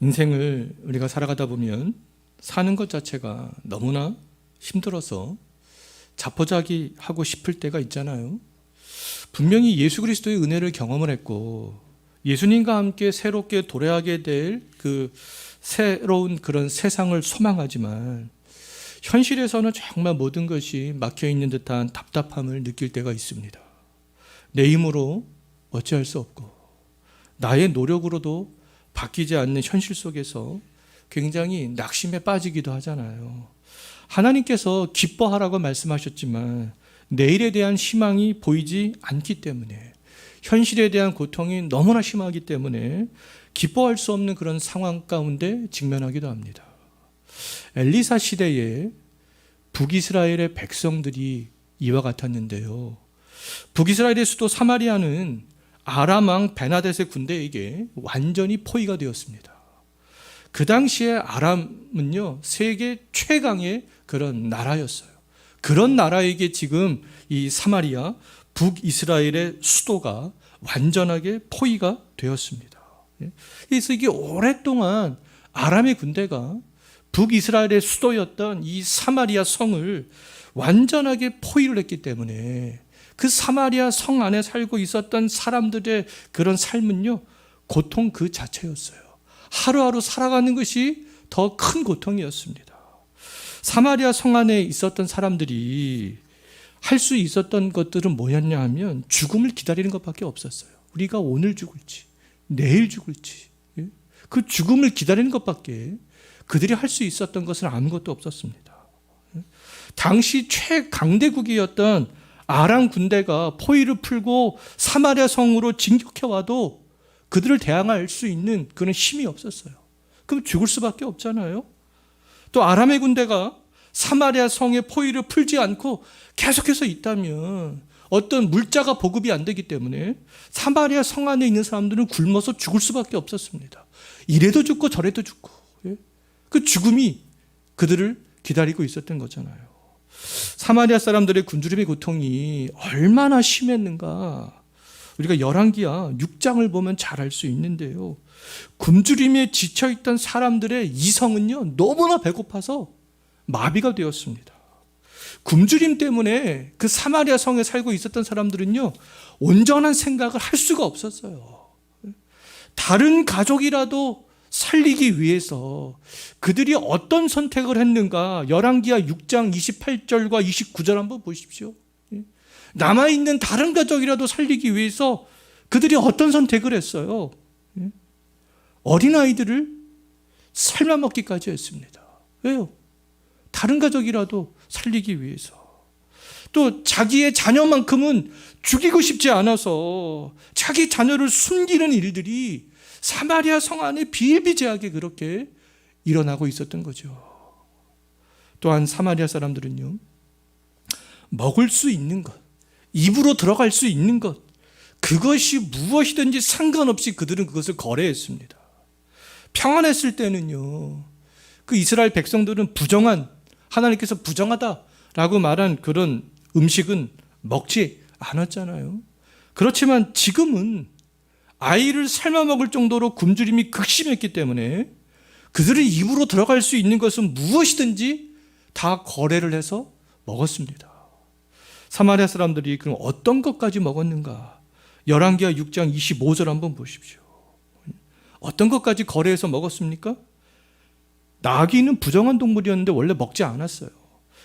인생을 우리가 살아가다 보면 사는 것 자체가 너무나 힘들어서 자포자기하고 싶을 때가 있잖아요. 분명히 예수 그리스도의 은혜를 경험을 했고 예수님과 함께 새롭게 도래하게 될 그 새로운 그런 세상을 소망하지만 현실에서는 정말 모든 것이 막혀있는 듯한 답답함을 느낄 때가 있습니다. 내 힘으로 어찌할 수 없고 나의 노력으로도 바뀌지 않는 현실 속에서 굉장히 낙심에 빠지기도 하잖아요. 하나님께서 기뻐하라고 말씀하셨지만 내일에 대한 희망이 보이지 않기 때문에 현실에 대한 고통이 너무나 심하기 때문에 기뻐할 수 없는 그런 상황 가운데 직면하기도 합니다. 엘리사 시대에 북이스라엘의 백성들이 이와 같았는데요. 북이스라엘의 수도 사마리아는 아람 왕 베나댓의 군대에게 완전히 포위가 되었습니다. 그 당시에 아람은요, 세계 최강의 그런 나라였어요. 그런 나라에게 지금 이 사마리아, 북이스라엘의 수도가 완전하게 포위가 되었습니다. 그래서 이게 오랫동안 아람의 군대가 북이스라엘의 수도였던 이 사마리아 성을 완전하게 포위를 했기 때문에 그 사마리아 성 안에 살고 있었던 사람들의 그런 삶은요, 고통 그 자체였어요. 하루하루 살아가는 것이 더 큰 고통이었습니다. 사마리아 성 안에 있었던 사람들이 할 수 있었던 것들은 뭐였냐 하면 죽음을 기다리는 것밖에 없었어요. 우리가 오늘 죽을지 내일 죽을지 그 죽음을 기다리는 것밖에 그들이 할 수 있었던 것은 아무것도 없었습니다. 당시 최강대국이었던 아람 군대가 포위를 풀고 사마리아 성으로 진격해와도 그들을 대항할 수 있는 그런 힘이 없었어요. 그럼 죽을 수밖에 없잖아요. 또 아람의 군대가 사마리아 성의 포위를 풀지 않고 계속해서 있다면 어떤 물자가 보급이 안 되기 때문에 사마리아 성 안에 있는 사람들은 굶어서 죽을 수밖에 없었습니다. 이래도 죽고 저래도 죽고 그 죽음이 그들을 기다리고 있었던 거잖아요. 사마리아 사람들의 굶주림의 고통이 얼마나 심했는가 우리가 열왕기야 6장을 보면 잘 알 수 있는데요. 굶주림에 지쳐있던 사람들의 이성은요, 너무나 배고파서 마비가 되었습니다. 굶주림 때문에 그 사마리아 성에 살고 있었던 사람들은요, 온전한 생각을 할 수가 없었어요. 다른 가족이라도 살리기 위해서 그들이 어떤 선택을 했는가, 열왕기하 6장 28절과 29절 한번 보십시오. 남아있는 다른 가족이라도 살리기 위해서 그들이 어떤 선택을 했어요? 어린아이들을 삶아먹기까지 했습니다. 왜요? 다른 가족이라도 살리기 위해서. 또 자기의 자녀만큼은 죽이고 싶지 않아서 자기 자녀를 숨기는 일들이 사마리아 성 안에 비일비재하게 그렇게 일어나고 있었던 거죠. 또한 사마리아 사람들은요, 먹을 수 있는 것, 입으로 들어갈 수 있는 것, 그것이 무엇이든지 상관없이 그들은 그것을 거래했습니다. 평안했을 때는요, 그 이스라엘 백성들은 부정한, 하나님께서 부정하다라고 말한 그런 음식은 먹지 않았잖아요. 그렇지만 지금은 아이를 삶아 먹을 정도로 굶주림이 극심했기 때문에 그들의 입으로 들어갈 수 있는 것은 무엇이든지 다 거래를 해서 먹었습니다. 사마리아 사람들이 그럼 어떤 것까지 먹었는가? 열왕기하 6장 25절 한번 보십시오. 어떤 것까지 거래해서 먹었습니까? 나귀는 부정한 동물이었는데 원래 먹지 않았어요.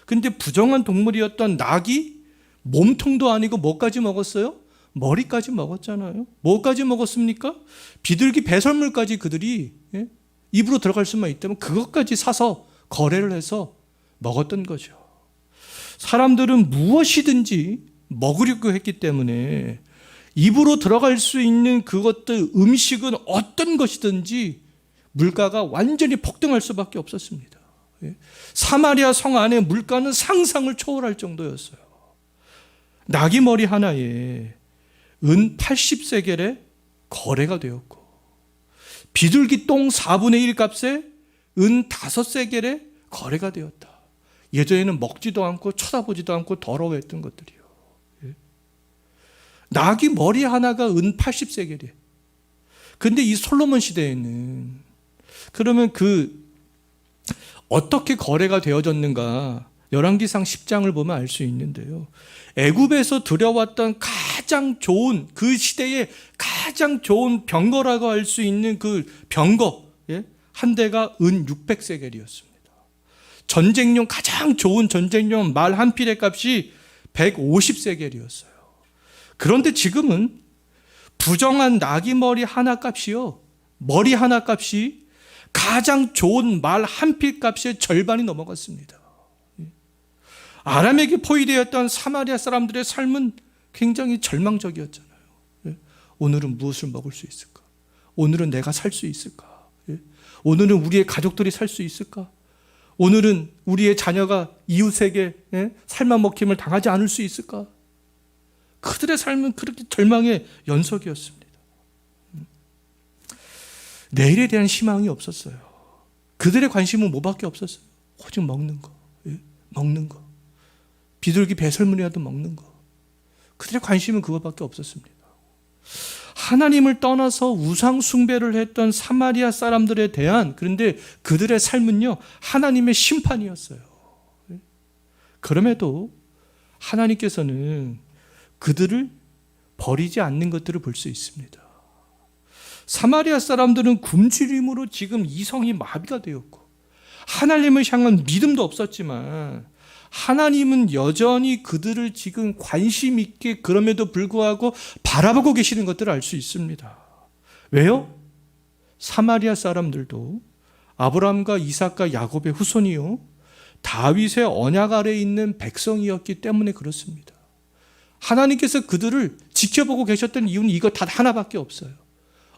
근데 부정한 동물이었던 나귀 몸통도 아니고 뭐까지 먹었어요? 머리까지 먹었잖아요. 뭐까지 먹었습니까? 비둘기 배설물까지 그들이 입으로 들어갈 수만 있다면 그것까지 사서 거래를 해서 먹었던 거죠. 사람들은 무엇이든지 먹으려고 했기 때문에 입으로 들어갈 수 있는 그것들, 음식은 어떤 것이든지 물가가 완전히 폭등할 수밖에 없었습니다. 사마리아 성 안의 물가는 상상을 초월할 정도였어요. 나귀 머리 하나에 은 80세겔에 거래가 되었고, 비둘기 똥 4분의 1 값에 은 5세겔에 거래가 되었다. 예전에는 먹지도 않고 쳐다보지도 않고 더러워했던 것들이요. 나귀 머리 하나가 은 80세겔이에요. 근데 이 솔로몬 시대에는 그러면 어떻게 거래가 되어졌는가? 열왕기상 10장을 보면 알 수 있는데요. 애굽에서 들여왔던 가장 좋은, 그 시대에 가장 좋은 병거라고 할 수 있는 그 병거, 한 대가 은 600세겔이었습니다. 전쟁용, 가장 좋은 전쟁용 말 한 필의 값이 150세겔이었어요. 그런데 지금은 부정한 나귀 머리 하나 값이요, 머리 하나 값이 가장 좋은 말 한 필 값의 절반이 넘어갔습니다. 아람에게 포위되었던 사마리아 사람들의 삶은 굉장히 절망적이었잖아요. 오늘은 무엇을 먹을 수 있을까? 오늘은 내가 살 수 있을까? 오늘은 우리의 가족들이 살 수 있을까? 오늘은 우리의 자녀가 이웃에게 삶아먹힘을 당하지 않을 수 있을까? 그들의 삶은 그렇게 절망의 연속이었습니다. 내일에 대한 희망이 없었어요. 그들의 관심은 뭐밖에 없었어요? 오직 먹는 거, 먹는 거. 비둘기 배설물이라도 먹는 거. 그들의 관심은 그것밖에 없었습니다. 하나님을 떠나서 우상 숭배를 했던 사마리아 사람들에 대한, 그런데 그들의 삶은요, 하나님의 심판이었어요. 그럼에도 하나님께서는 그들을 버리지 않는 것들을 볼 수 있습니다. 사마리아 사람들은 굶주림으로 지금 이성이 마비가 되었고, 하나님을 향한 믿음도 없었지만 하나님은 여전히 그들을 지금 관심 있게 그럼에도 불구하고 바라보고 계시는 것들을 알 수 있습니다. 왜요? 사마리아 사람들도 아브라함과 이삭과 야곱의 후손이요, 다윗의 언약 아래에 있는 백성이었기 때문에 그렇습니다. 하나님께서 그들을 지켜보고 계셨던 이유는 이것 단 하나밖에 없어요.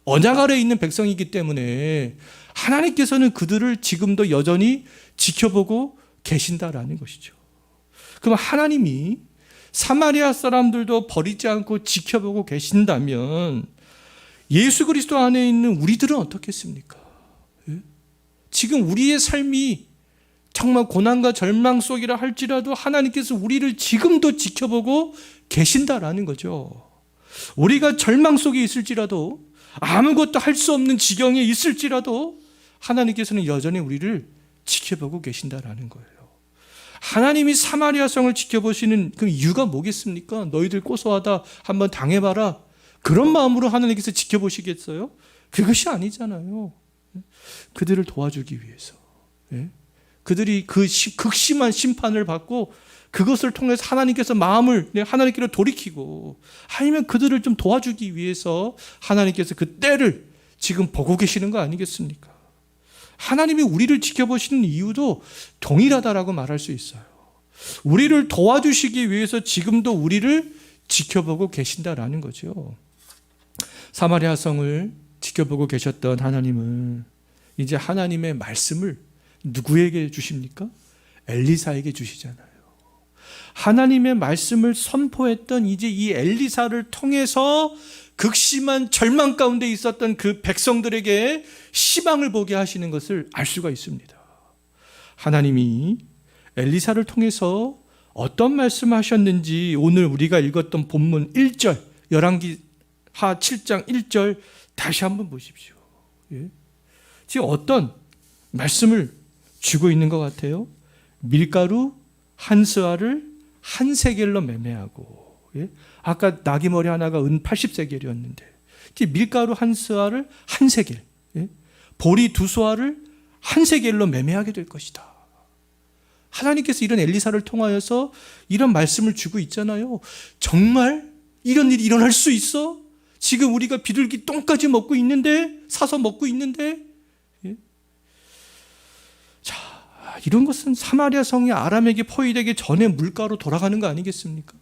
언약 아래에 있는 백성이기 때문에 하나님께서는 그들을 지금도 여전히 지켜보고 계신다라는 것이죠. 그럼 하나님이 사마리아 사람들도 버리지 않고 지켜보고 계신다면 예수 그리스도 안에 있는 우리들은 어떻겠습니까? 지금 우리의 삶이 정말 고난과 절망 속이라 할지라도 하나님께서 우리를 지금도 지켜보고 계신다라는 거죠. 우리가 절망 속에 있을지라도, 아무것도 할 수 없는 지경에 있을지라도 하나님께서는 여전히 우리를 지켜보고 계신다라는 거예요. 하나님이 사마리아 성을 지켜보시는 그 이유가 뭐겠습니까? 너희들 고소하다 한번 당해봐라, 그런 마음으로 하나님께서 지켜보시겠어요? 그것이 아니잖아요. 그들을 도와주기 위해서, 그들이 그 극심한 심판을 받고 그것을 통해서 하나님께서 마음을 하나님께로 돌이키고, 아니면 그들을 좀 도와주기 위해서 하나님께서 그 때를 지금 보고 계시는 거 아니겠습니까? 하나님이 우리를 지켜보시는 이유도 동일하다라고 말할 수 있어요. 우리를 도와주시기 위해서 지금도 우리를 지켜보고 계신다라는 거죠. 사마리아 성을 지켜보고 계셨던 하나님은 이제 하나님의 말씀을 누구에게 주십니까? 엘리사에게 주시잖아요. 하나님의 말씀을 선포했던 이제 이 엘리사를 통해서 극심한 절망 가운데 있었던 그 백성들에게 희망을 보게 하시는 것을 알 수가 있습니다. 하나님이 엘리사를 통해서 어떤 말씀하셨는지 오늘 우리가 읽었던 본문 1절, 열왕기하 7장 1절 다시 한번 보십시오. 지금 어떤 말씀을 주고 있는 것 같아요? 밀가루 한 스아를 한 세겔로 매매하고, 아까 나귀 머리 하나가 은 80세겔이었는데 밀가루 한 스아를 한 세겔, 보리 두 스아를 한 세겔로 매매하게 될 것이다. 하나님께서 이런 엘리사를 통하여서 이런 말씀을 주고 있잖아요. 정말 이런 일이 일어날 수 있어? 지금 우리가 비둘기 똥까지 먹고 있는데, 사서 먹고 있는데. 자, 이런 것은 사마리아 성이 아람에게 포위되기 전에 물가로 돌아가는 거 아니겠습니까?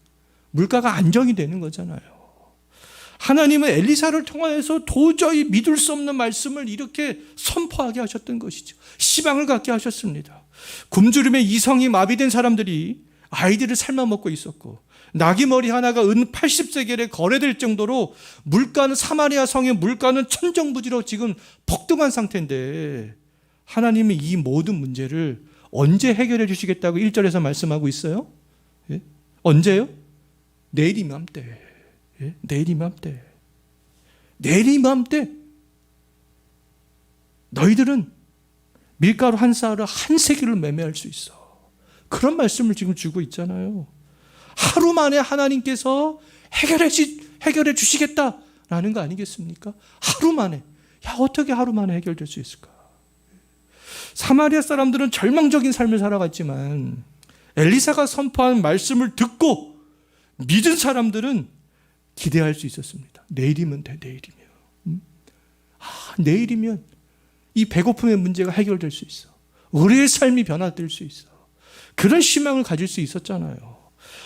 물가가 안정이 되는 거잖아요. 하나님은 엘리사를 통하여서 도저히 믿을 수 없는 말씀을 이렇게 선포하게 하셨던 것이죠. 희망을 갖게 하셨습니다. 굶주림에 이성이 마비된 사람들이 아이들을 삶아먹고 있었고, 나귀 머리 하나가 은 80세겔에 거래될 정도로 물가는, 사마리아 성의 물가는 천정부지로 지금 폭등한 상태인데, 하나님이 이 모든 문제를 언제 해결해 주시겠다고 1절에서 말씀하고 있어요? 언제요? 내일 이맘때. 내일 이맘때. 내일 이맘때 너희들은 밀가루 한 쌀을 한 세겔로 매매할 수 있어. 그런 말씀을 지금 주고 있잖아요. 하루 만에 하나님께서 해결해 주시겠다라는 거 아니겠습니까? 하루 만에. 야, 어떻게 하루 만에 해결될 수 있을까? 사마리아 사람들은 절망적인 삶을 살아갔지만 엘리사가 선포한 말씀을 듣고 믿은 사람들은 기대할 수 있었습니다. 내일이면 돼, 내일이면. 내일이면 이 배고픔의 문제가 해결될 수 있어. 우리의 삶이 변화될 수 있어. 그런 희망을 가질 수 있었잖아요.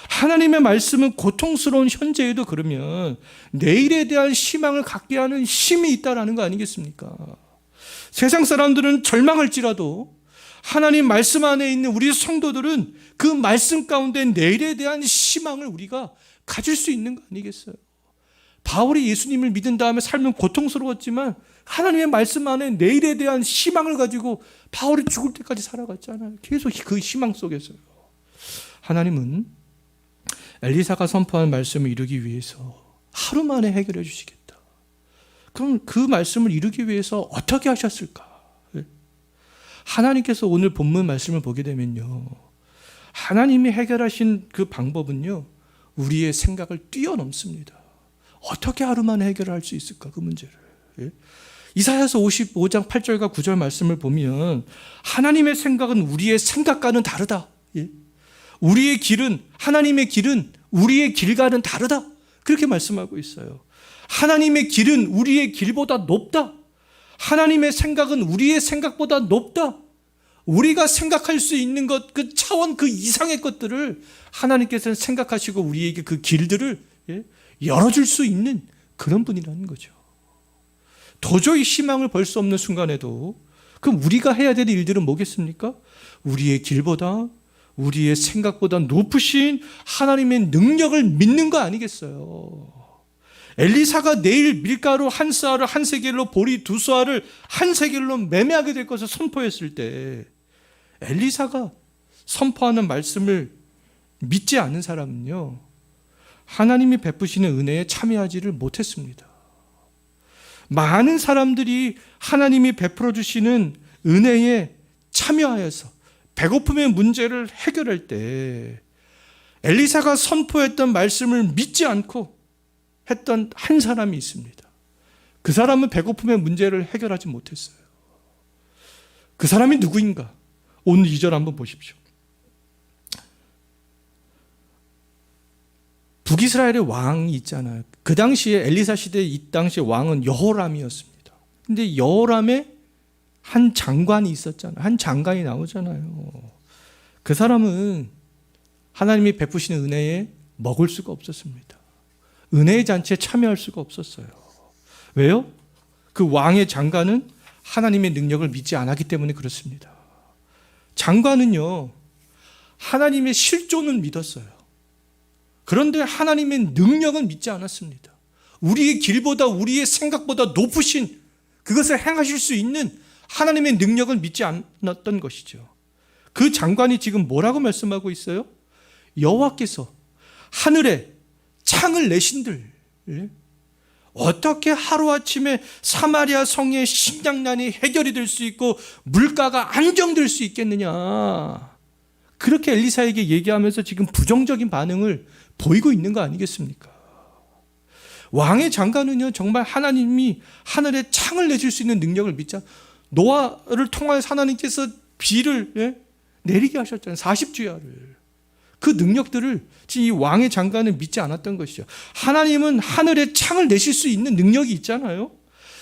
하나님의 말씀은 고통스러운 현재에도 그러면 내일에 대한 희망을 갖게 하는 힘이 있다라는 거 아니겠습니까? 세상 사람들은 절망할지라도 하나님 말씀 안에 있는 우리 성도들은 그 말씀 가운데 내일에 대한 희망을 우리가 가질 수 있는 거 아니겠어요? 바울이 예수님을 믿은 다음에 삶은 고통스러웠지만 하나님의 말씀 안에 내일에 대한 희망을 가지고 바울이 죽을 때까지 살아갔잖아요. 계속 그 희망 속에서요. 하나님은 엘리사가 선포한 말씀을 이루기 위해서 하루 만에 해결해 주시겠다. 그럼 그 말씀을 이루기 위해서 어떻게 하셨을까? 하나님께서 오늘 본문 말씀을 보게 되면요, 하나님이 해결하신 그 방법은요, 우리의 생각을 뛰어넘습니다. 어떻게 하루 만에 해결할 수 있을까, 그 문제를. 이사야서 55장 8절과 9절 말씀을 보면 하나님의 생각은 우리의 생각과는 다르다. 우리의 길은, 하나님의 길은 우리의 길과는 다르다. 그렇게 말씀하고 있어요. 하나님의 길은 우리의 길보다 높다. 하나님의 생각은 우리의 생각보다 높다. 우리가 생각할 수 있는 것, 그 차원 그 이상의 것들을 하나님께서는 생각하시고 우리에게 그 길들을 열어줄 수 있는 그런 분이라는 거죠. 도저히 희망을 볼 수 없는 순간에도 그럼 우리가 해야 될 일들은 뭐겠습니까? 우리의 길보다, 우리의 생각보다 높으신 하나님의 능력을 믿는 거 아니겠어요? 엘리사가 내일 밀가루 한 쌀을 한 세겔로, 보리 두 쌀을 한 세겔로 매매하게 될 것을 선포했을 때 엘리사가 선포하는 말씀을 믿지 않는 사람은요, 하나님이 베푸시는 은혜에 참여하지를 못했습니다. 많은 사람들이 하나님이 베풀어 주시는 은혜에 참여하여서 배고픔의 문제를 해결할 때 엘리사가 선포했던 말씀을 믿지 않고 했던 한 사람이 있습니다. 그 사람은 배고픔의 문제를 해결하지 못했어요. 그 사람이 누구인가? 오늘 2절 한번 보십시오. 북이스라엘의 왕이 있잖아요. 그 당시에 엘리사 시대 이 당시에 왕은 여호람이었습니다. 근데 여호람의 한 장관이 있었잖아요. 한 장관이 나오잖아요. 그 사람은 하나님이 베푸시는 은혜에 먹을 수가 없었습니다. 은혜의 잔치에 참여할 수가 없었어요. 왜요? 그 왕의 장관은 하나님의 능력을 믿지 않았기 때문에 그렇습니다. 장관은요, 하나님의 실존은 믿었어요. 그런데 하나님의 능력은 믿지 않았습니다. 우리의 길보다, 우리의 생각보다 높으신 그것을 행하실 수 있는 하나님의 능력을 믿지 않았던 것이죠. 그 장관이 지금 뭐라고 말씀하고 있어요? 여호와께서 하늘에 창을 내신들 어떻게 하루아침에 사마리아 성의 식량난이 해결이 될 수 있고 물가가 안정될 수 있겠느냐, 그렇게 엘리사에게 얘기하면서 지금 부정적인 반응을 보이고 있는 거 아니겠습니까? 왕의 장관은요, 정말 하나님이 하늘에 창을 내줄 수 있는 능력을 믿자. 노아를 통하여서 하나님께서 비를 내리게 하셨잖아요. 40주야를. 그 능력들을 이 왕의 장관은 믿지 않았던 것이죠. 하나님은 하늘에 창을 내실 수 있는 능력이 있잖아요.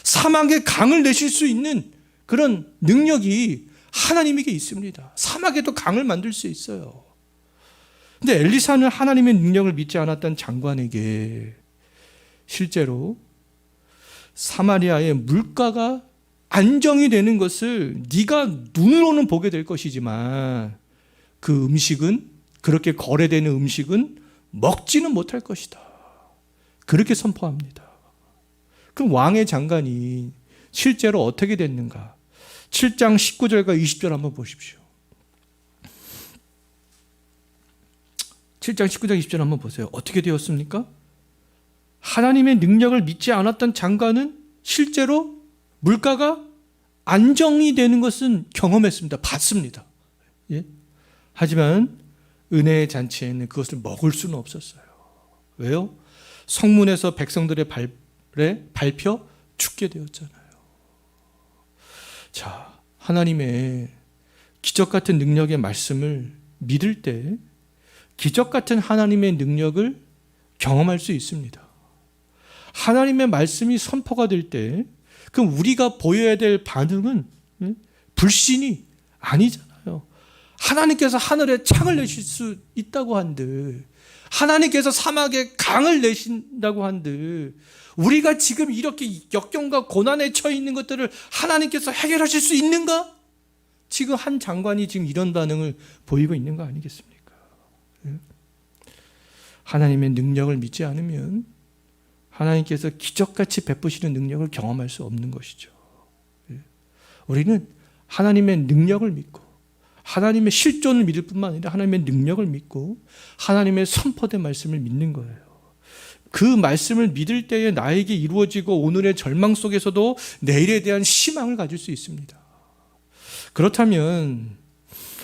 사막에 강을 내실 수 있는 그런 능력이 하나님에게 있습니다. 사막에도 강을 만들 수 있어요. 근데 엘리사는 하나님의 능력을 믿지 않았던 장관에게 실제로 사마리아의 물가가 안정이 되는 것을 네가 눈으로는 보게 될 것이지만 그 음식은, 그렇게 거래되는 음식은 먹지는 못할 것이다. 그렇게 선포합니다. 그럼 왕의 장관이 실제로 어떻게 됐는가? 7장 19절과 20절 한번 보십시오. 7장 19절 20절 한번 보세요. 어떻게 되었습니까? 하나님의 능력을 믿지 않았던 장관은 실제로 물가가 안정이 되는 것은 경험했습니다. 봤습니다. 예? 하지만 은혜의 잔치에는 그것을 먹을 수는 없었어요. 왜요? 성문에서 백성들의 발에 밟혀 죽게 되었잖아요. 자, 하나님의 기적 같은 능력의 말씀을 믿을 때 기적 같은 하나님의 능력을 경험할 수 있습니다. 하나님의 말씀이 선포가 될 때 그럼 우리가 보여야 될 반응은 불신이 아니잖아요. 하나님께서 하늘에 창을 내실 수 있다고 한들, 하나님께서 사막에 강을 내신다고 한들, 우리가 지금 이렇게 역경과 고난에 처해 있는 것들을 하나님께서 해결하실 수 있는가? 지금 한 장관이 지금 이런 반응을 보이고 있는 거 아니겠습니까? 하나님의 능력을 믿지 않으면 하나님께서 기적같이 베푸시는 능력을 경험할 수 없는 것이죠. 우리는 하나님의 능력을 믿고 하나님의 실존을 믿을 뿐만 아니라 하나님의 능력을 믿고 하나님의 선포된 말씀을 믿는 거예요. 그 말씀을 믿을 때에 나에게 이루어지고 오늘의 절망 속에서도 내일에 대한 희망을 가질 수 있습니다. 그렇다면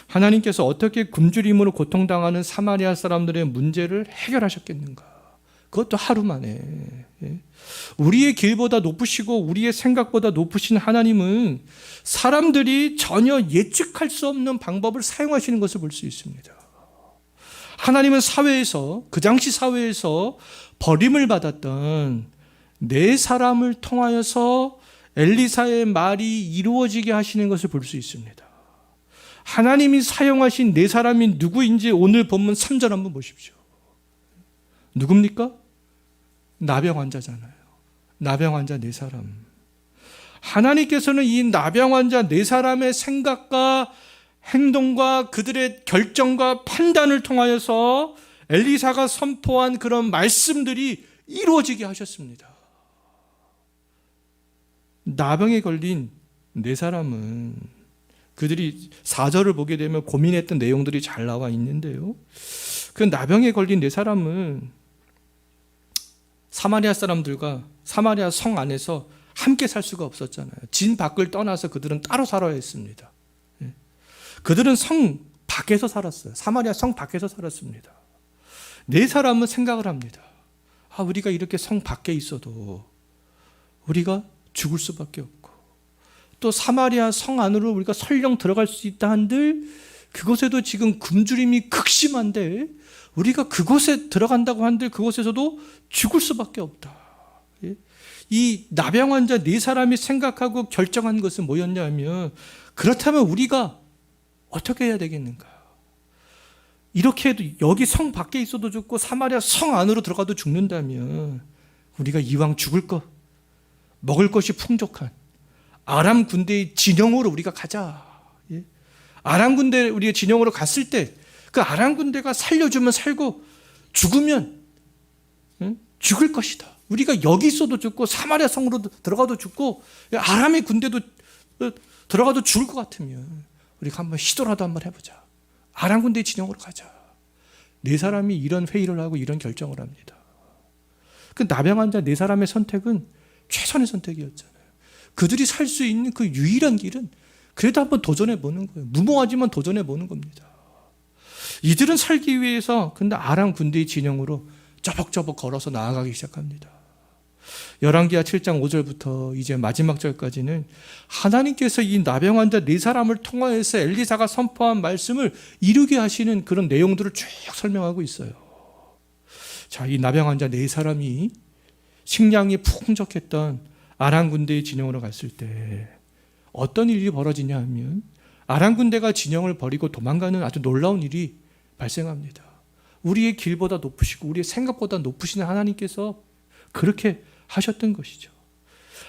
하나님께서 어떻게 굶주림으로 고통당하는 사마리아 사람들의 문제를 해결하셨겠는가? 그것도 하루 만에. 우리의 길보다 높으시고 우리의 생각보다 높으신 하나님은 사람들이 전혀 예측할 수 없는 방법을 사용하시는 것을 볼 수 있습니다. 하나님은 사회에서, 그 당시 사회에서 버림을 받았던 네 사람을 통하여서 엘리사의 말이 이루어지게 하시는 것을 볼 수 있습니다. 하나님이 사용하신 네 사람이 누구인지 오늘 본문 3절 한번 보십시오. 누굽니까? 나병 환자잖아요. 나병 환자 네 사람. 하나님께서는 이 나병 환자 네 사람의 생각과 행동과 그들의 결정과 판단을 통하여서 엘리사가 선포한 그런 말씀들이 이루어지게 하셨습니다. 나병에 걸린 네 사람은 그들이 4절을 보게 되면 고민했던 내용들이 잘 나와 있는데요. 그 나병에 걸린 네 사람은 사마리아 사람들과 사마리아 성 안에서 함께 살 수가 없었잖아요. 진 밖을 떠나서 그들은 따로 살아야 했습니다. 그들은 성 밖에서 살았어요. 사마리아 성 밖에서 살았습니다. 네 사람은 생각을 합니다. 우리가 이렇게 성 밖에 있어도 우리가 죽을 수밖에 없고, 또 사마리아 성 안으로 우리가 설령 들어갈 수 있다 한들 그곳에도 지금 굶주림이 극심한데 우리가 그곳에 들어간다고 한들 그곳에서도 죽을 수밖에 없다. 이 나병 환자 네 사람이 생각하고 결정한 것은 뭐였냐면, 그렇다면 우리가 어떻게 해야 되겠는가? 이렇게 해도 여기 성 밖에 있어도 죽고 사마리아 성 안으로 들어가도 죽는다면 우리가 이왕 죽을 것, 먹을 것이 풍족한 아람 군대의 진영으로 우리가 가자. 아람 군대 우리가 진영으로 갔을 때 그 아람 군대가 살려주면 살고 죽으면 죽을 것이다. 우리가 여기 있어도 죽고 사마리아 성으로 들어가도 죽고 아람의 군대도 들어가도 죽을 것 같으면 우리가 한번 시도라도 한번 해보자. 아람 군대의 진영으로 가자. 네 사람이 이런 회의를 하고 이런 결정을 합니다. 그 나병 환자 네 사람의 선택은 최선의 선택이었잖아요. 그들이 살 수 있는 그 유일한 길은 그래도 한번 도전해 보는 거예요. 무모하지만 도전해 보는 겁니다. 이들은 살기 위해서 근데 아람 군대의 진영으로 저벅저벅 걸어서 나아가기 시작합니다. 열왕기하 7장 5절부터 이제 마지막 절까지는 하나님께서 이 나병 환자 네 사람을 통하여서 엘리사가 선포한 말씀을 이루게 하시는 그런 내용들을 쭉 설명하고 있어요. 자, 이 나병 환자 네 사람이 식량이 풍족했던 아람 군대의 진영으로 갔을 때 어떤 일이 벌어지냐 하면 아람 군대가 진영을 버리고 도망가는 아주 놀라운 일이 발생합니다. 우리의 길보다 높으시고 우리의 생각보다 높으신 하나님께서 그렇게 하셨던 것이죠.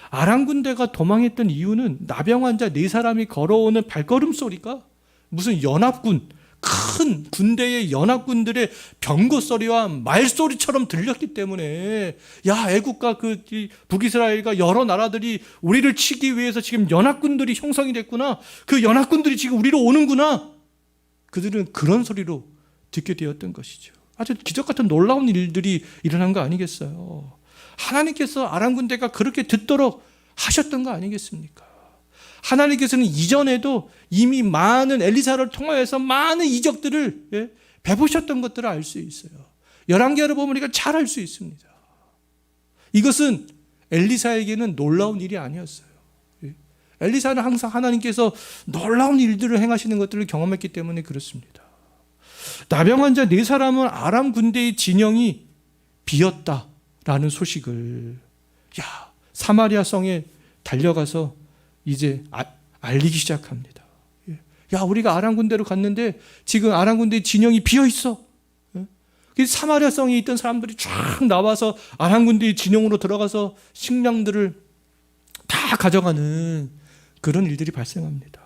아람 군대가 도망했던 이유는 나병 환자 네 사람이 걸어오는 발걸음 소리가 무슨 연합군, 큰 군대의 연합군들의 병거 소리와 말소리처럼 들렸기 때문에 야, 애국과 그 북이스라엘과 여러 나라들이 우리를 치기 위해서 지금 연합군들이 형성이 됐구나. 그 연합군들이 지금 우리로 오는구나. 그들은 그런 소리로 듣게 되었던 것이죠. 아주 기적 같은 놀라운 일들이 일어난 거 아니겠어요? 하나님께서 아람 군대가 그렇게 듣도록 하셨던 거 아니겠습니까? 하나님께서는 이전에도 이미 많은 엘리사를 통하여서 많은 이적들을 베푸셨던 것들을 알 수 있어요. 열왕기하를 보면 우리가 잘 알 수 있습니다. 이것은 엘리사에게는 놀라운 일이 아니었어요. 엘리사는 항상 하나님께서 놀라운 일들을 행하시는 것들을 경험했기 때문에 그렇습니다. 나병 자 4사람은 아람 군대의 진영이 비었다라는 소식을 사마리아 성에 달려가서 이제 알리기 시작합니다. 우리가 아람 군대로 갔는데 지금 아람 군대의 진영이 비어 있어. 사마리아 성에 있던 사람들이 쫙 나와서 아람 군대의 진영으로 들어가서 식량들을 다 가져가는 그런 일들이 발생합니다.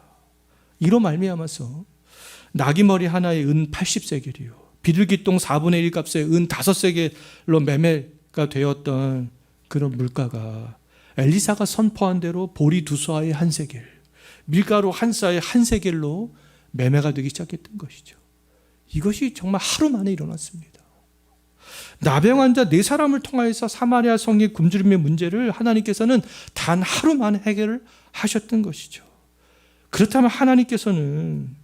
이로 말미암아서 나귀머리 하나에 은 80세겔이요 비둘기똥 4분의 1 값에 은 5세겔로 매매가 되었던 그런 물가가 엘리사가 선포한 대로 보리 2쏴에 1세겔, 밀가루 1싸에 1세겔로 매매가 되기 시작했던 것이죠. 이것이 정말 하루 만에 일어났습니다. 나병 자 4사람을 통하여서 사마리아 성의 굶주림의 문제를 하나님께서는 단 하루 만에 해결을 하셨던 것이죠. 그렇다면 하나님께서는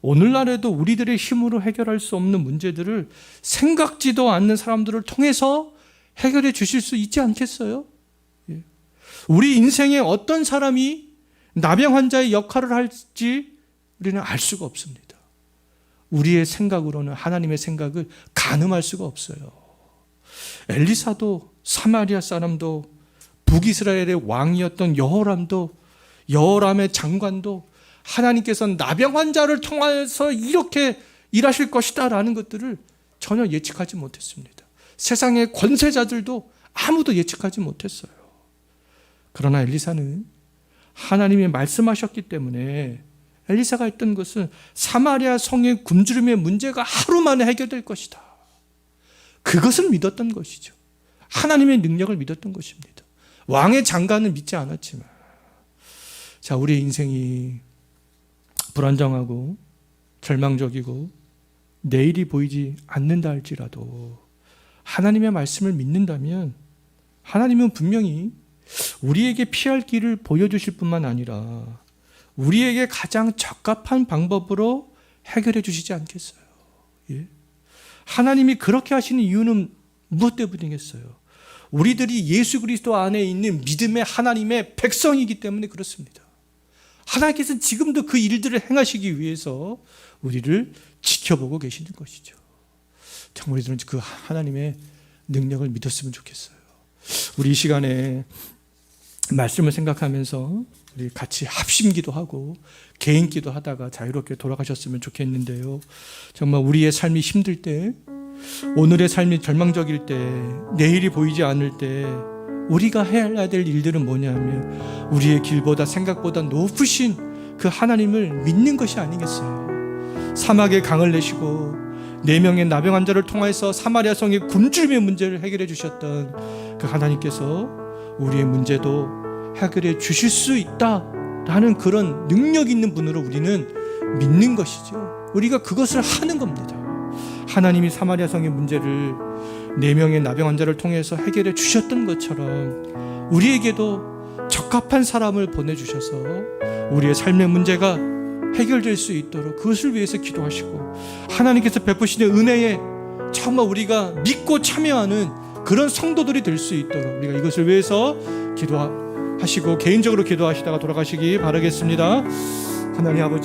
오늘날에도 우리들의 힘으로 해결할 수 없는 문제들을 생각지도 않는 사람들을 통해서 해결해 주실 수 있지 않겠어요? 우리 인생에 어떤 사람이 나병 환자의 역할을 할지 우리는 알 수가 없습니다. 우리의 생각으로는 하나님의 생각을 가늠할 수가 없어요. 엘리사도 사마리아 사람도 북이스라엘의 왕이었던 여호람의 장관도 하나님께서는 나병 환자를 통해서 이렇게 일하실 것이다 라는 것들을 전혀 예측하지 못했습니다. 세상의 권세자들도 아무도 예측하지 못했어요. 그러나 엘리사는 하나님이 말씀하셨기 때문에 엘리사가 했던 것은 사마리아 성의 굶주림의 문제가 하루 만에 해결될 것이다. 그것을 믿었던 것이죠. 하나님의 능력을 믿었던 것입니다. 왕의 장관은 믿지 않았지만 우리의 인생이 불안정하고 절망적이고 내일이 보이지 않는다 할지라도 하나님의 말씀을 믿는다면 하나님은 분명히 우리에게 피할 길을 보여주실 뿐만 아니라 우리에게 가장 적합한 방법으로 해결해 주시지 않겠어요? 하나님이 그렇게 하시는 이유는 무엇 때문이겠어요? 우리들이 예수 그리스도 안에 있는 믿음의 하나님의 백성이기 때문에 그렇습니다. 하나님께서는 지금도 그 일들을 행하시기 위해서 우리를 지켜보고 계시는 것이죠. 정말 우리들은 그 하나님의 능력을 믿었으면 좋겠어요. 우리 이 시간에 말씀을 생각하면서 우리 같이 합심기도 하고 개인기도 하다가 자유롭게 돌아가셨으면 좋겠는데요. 정말 우리의 삶이 힘들 때, 오늘의 삶이 절망적일 때, 내일이 보이지 않을 때 우리가 해야 될 일들은 뭐냐면 우리의 길보다 생각보다 높으신 그 하나님을 믿는 것이 아니겠어요? 사막에 강을 내시고 4명의 나병 환자를 통해서 사마리아 성의 굶주림의 문제를 해결해 주셨던 그 하나님께서 우리의 문제도 해결해 주실 수 있다라는 그런 능력 있는 분으로 우리는 믿는 것이죠. 우리가 그것을 하는 겁니다. 하나님이 사마리아 성의 문제를 4명의 나병 환자를 통해서 해결해 주셨던 것처럼 우리에게도 적합한 사람을 보내주셔서 우리의 삶의 문제가 해결될 수 있도록 그것을 위해서 기도하시고 하나님께서 베푸시는 은혜에 정말 우리가 믿고 참여하는 그런 성도들이 될 수 있도록 우리가 이것을 위해서 기도하시고 개인적으로 기도하시다가 돌아가시기 바라겠습니다. 하나님 아버지,